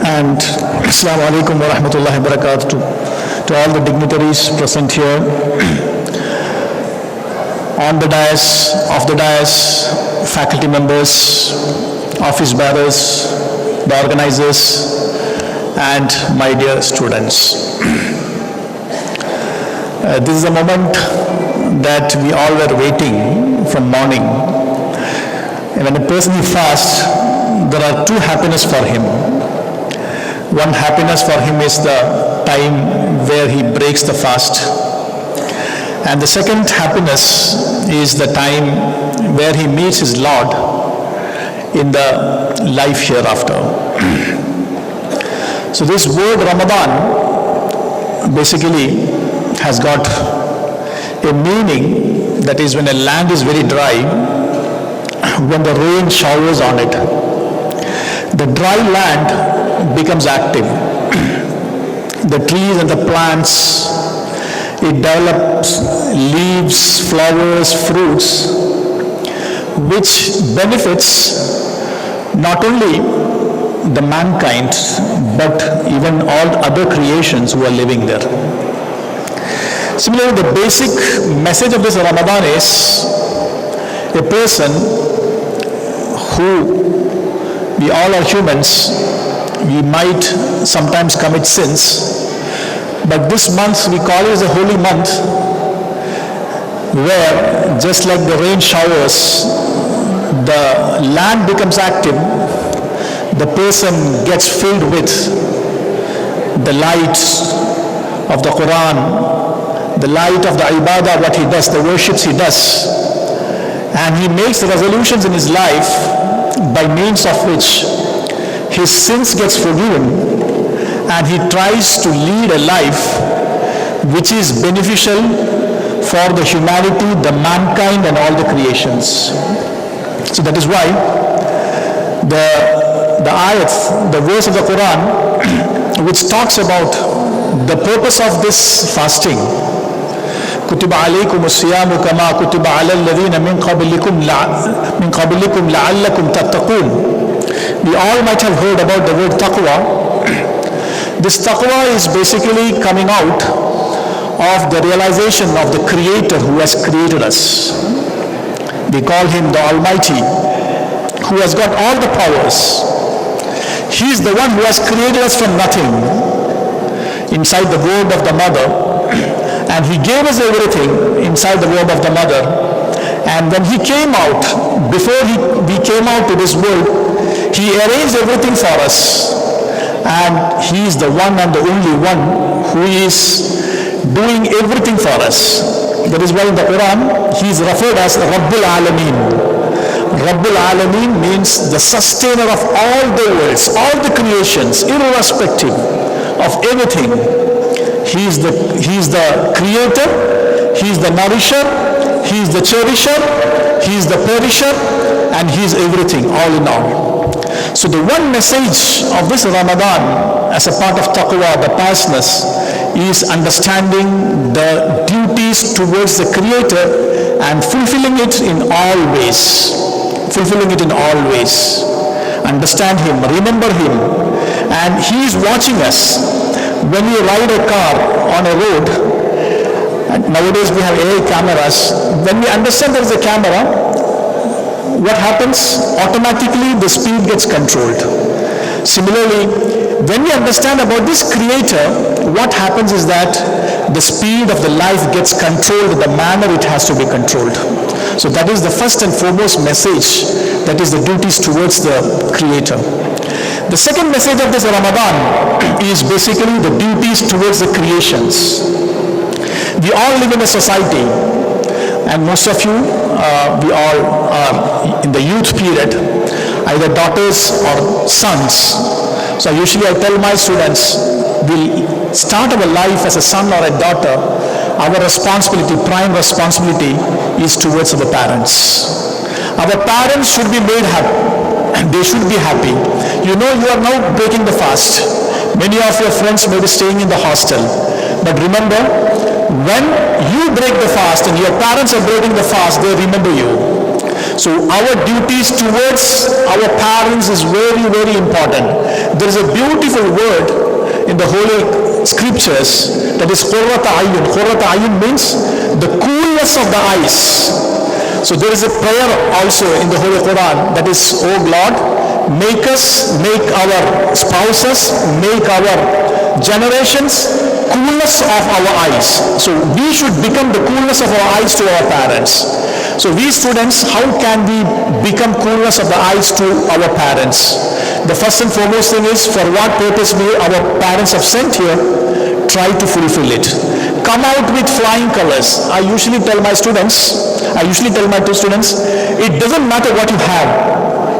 and Assalamu alaikum wa rahmatullahi wa barakatuh to all the dignitaries present here, on the dais, off the dais, faculty members, office bearers, the organizers, and my dear students. This is a moment that we all were waiting from morning. When a person fasts, there are two happiness for him. One happiness for him is the time where he breaks the fast. And the second happiness is the time where he meets his Lord in the life hereafter. So this word Ramadan basically has got a meaning, that is when a land is very dry, when the rain showers on it, the dry land becomes active. The trees and the plants, it develops leaves, flowers, fruits, which benefits not only the mankind, but even all other creations who are living there. Similarly, the basic message of this Ramadan is a person who, we all are humans, we might sometimes commit sins, but this month we call it as a holy month, where just like the rain showers, the land becomes active, the person gets filled with the light of the Quran, the light of the ibadah, what he does, the worships he does, and he makes resolutions in his life by means of which his sins gets forgiven, and he tries to lead a life which is beneficial for the humanity, the mankind, and all the creations. So that is why the ayat, the verse of the Quran, which talks about the purpose of this fasting, كتب عليكم الصيام كما كتب على الذين من قبلكم لعلكم تتقون. We all might have heard about the word taqwa. This taqwa is basically coming out of the realization of the Creator who has created us. We call him the Almighty, who has got all the powers. He is the one who has created us from nothing inside the womb of the mother. And he gave us everything inside the womb of the mother. And when he came out, before we came out to this world, he arranged everything for us. And he is the one and the only one who is doing everything for us. That is why in the Quran, he is referred as Rabbul Alameen. Rabbul Alameen means the sustainer of all the worlds, all the creations, irrespective of everything. He is the creator, he is the nourisher, he is the cherisher, he is the perisher, and he is everything, all in all. So the one message of this Ramadan as a part of taqwa, the piousness, is understanding the duties towards the Creator and fulfilling it in all ways. Fulfilling it in all ways. Understand Him, remember Him, and He is watching us. When we ride a car on a road, and nowadays we have AI cameras, when we understand there is a camera, what happens? Automatically the speed gets controlled. Similarly, when we understand about this Creator, what happens is that the speed of the life gets controlled in the manner it has to be controlled. So that is the first and foremost message, that is the duties towards the Creator. The second message of this Ramadan is basically the duties towards the creations. We all live in a society, and most of you, we all are in the youth period, either daughters or sons. So usually I tell my students, we start our life as a son or a daughter. Our responsibility, prime responsibility, is towards our parents. Our parents should be made happy. They should be happy. You know, you are now breaking the fast. Many of your friends may be staying in the hostel. But remember, when you break the fast and your parents are breaking the fast, they remember you. So our duties towards our parents is very, very important. There is a beautiful word in the Holy Scriptures that is Qurrat Ayun. Qurrat Ayun means the coolness of the eyes. So there is a prayer also in the Holy Quran that is, oh Lord, make our spouses, make our generations coolness of our eyes. So we should become the coolness of our eyes to our parents. So we students, how can we become coolness of the eyes to our parents? The first and foremost thing is, for what purpose our parents have sent here, try to fulfill it. Come out with flying colors. I usually tell my two students, it doesn't matter what you have.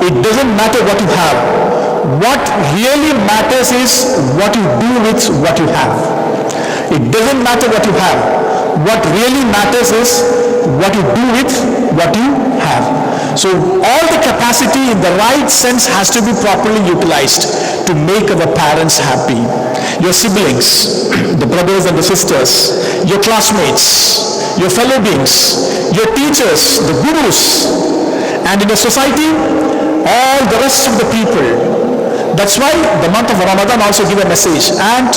It doesn't matter what you have. What really matters is what you do with what you have. It doesn't matter what you have. What really matters is what you do with what you have. So all the capacity in the right sense has to be properly utilized to make our parents happy. Your siblings, the brothers and the sisters, your classmates, your fellow beings, your teachers, the gurus, and in the society, all the rest of the people. That's why the month of Ramadan also give a message. And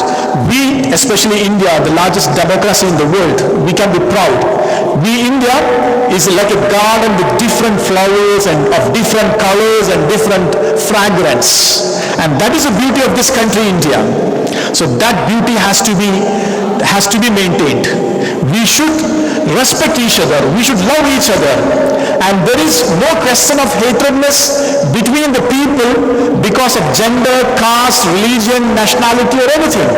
we, especially India, the largest democracy in the world, we can be proud. We, India, is like a garden with different flowers and of different colors and different fragrance. And that is the beauty of this country, India. So that beauty has to be maintained. We should respect each other. We should love each other. And there is no question of hatredness between the people because of gender, caste, religion, nationality, or anything.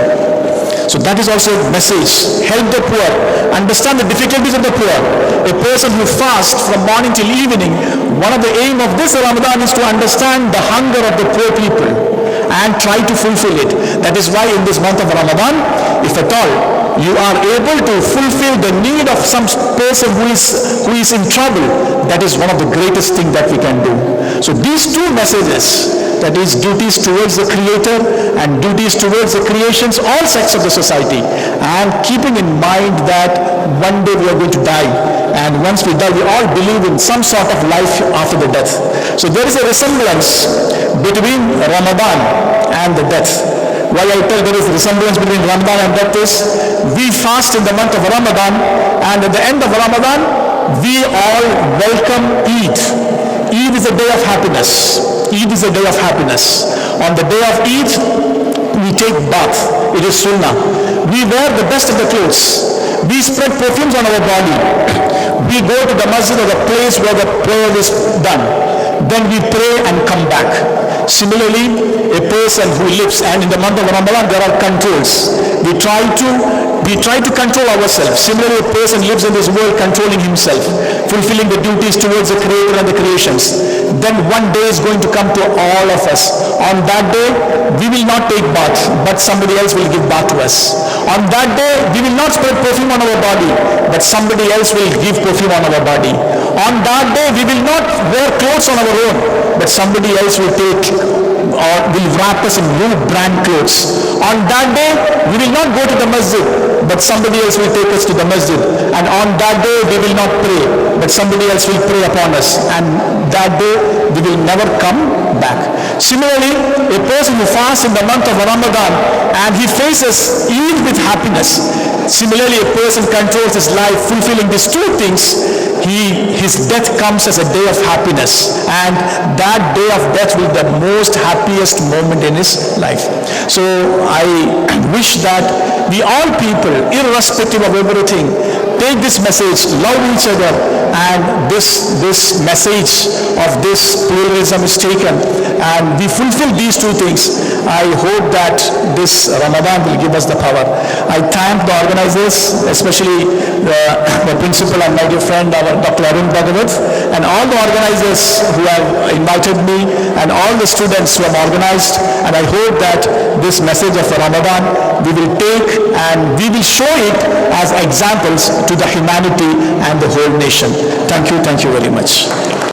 So that is also a message. Help the poor. Understand the difficulties of the poor. A person who fasts from morning till evening, one of the aim of this Ramadan is to understand the hunger of the poor people and try to fulfill it. That is why in this month of Ramadan, if at all you are able to fulfill the need of some person who is in trouble, that is one of the greatest things that we can do. So these two messages, that is duties towards the Creator and duties towards the creations, all sects of the society, and keeping in mind that one day we are going to die, and once we die we all believe in some sort of life after the death. So there is a resemblance between Ramadan and the death. Why I tell there is a resemblance between Ramadan and death is, we fast in the month of Ramadan, and at the end of Ramadan we all welcome Eid. Eid is a day of happiness. Eid is a day of happiness. On the day of Eid, we take bath. It is sunnah. We wear the best of the clothes. We spread perfumes on our body. We go to the masjid or the place where the prayer is done. Then we pray and come back. Similarly, a person who lives, and in the month of Ramadan there are controls. We try to control ourselves. Similarly, a person lives in this world controlling himself, fulfilling the duties towards the Creator and the creations. Then one day is going to come to all of us. On that day, we will not take bath, but somebody else will give bath to us. On that day, we will not spread perfume on our body, but somebody else will give perfume on our body. On that day, we will not wear clothes on our own, but somebody else will take or will wrap us in new brand clothes. On that day, we will not go to the masjid, but somebody else will take us to the masjid. And on that day, we will not pray, but somebody else will pray upon us. And that day, we will never come back. Similarly, a person who fasts in the month of Ramadan and he faces Eid with happiness. Similarly, a person controls his life fulfilling these two things. His death comes as a day of happiness, and that day of death will be the most happiest moment in his life. So I wish that we all people, irrespective of everything, take this message, love each other, and this message of this pluralism is taken, and we fulfill these two things. I hope that this Ramadan will give us the power. I thank the organizers, especially the principal and my dear friend, our Dr. Arun Bhagavat, and all the organizers who have invited me, and all the students who have organized. And I hope that this message of Ramadan we will take and we will show it as examples to the humanity and the whole nation. Thank you very much.